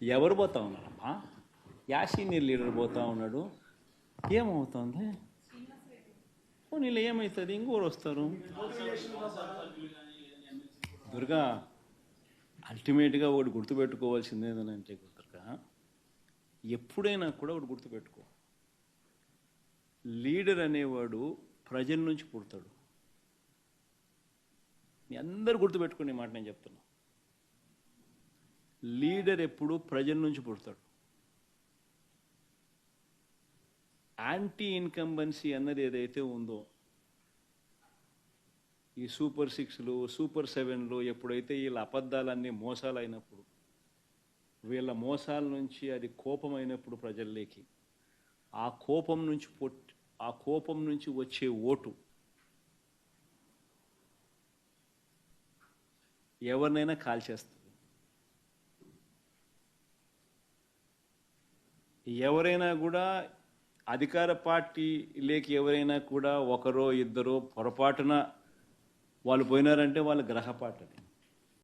ఎవరు పోతా ఉన్నారమ్మా? యా సీనియర్ లీడర్ పోతా ఉన్నాడు? ఏమవుతుంది? నీళ్ళు ఏమవుతుంది? ఇంకోరు వస్తారు. దుర్గా, అల్టిమేట్గా ఒకటి గుర్తుపెట్టుకోవాల్సింది ఏంటంటే దుర్గా, ఎప్పుడైనా కూడా ఒకటి గుర్తుపెట్టుకో, లీడర్ అనేవాడు ప్రజల నుంచి పుడతాడు. మీ అందరూ గుర్తుపెట్టుకునే మాట నేను చెప్తున్నా. లీడర్ ఎప్పుడు ప్రజల నుంచి పుడతాడు. యాంటీ ఇన్కంబెన్సీ అన్నది ఏదైతే ఉందో, ఈ సూపర్ 6లు సూపర్ 7లు ఎప్పుడైతే వీళ్ళ అబద్ధాలన్నీ మోసాలు అయినప్పుడు, వీళ్ళ మోసాల నుంచి అది కోపమైనప్పుడు ప్రజల్లోకి, ఆ కోపం నుంచి వచ్చే ఓటు ఎవరినైనా కాల్చేస్తుంది. ఎవరైనా కూడా అధికార పార్టీలోకి ఎవరైనా కూడా ఒకరో ఇద్దరో పొరపాటున వాళ్ళు పోయినారంటే వాళ్ళ గ్రహపాటు అది.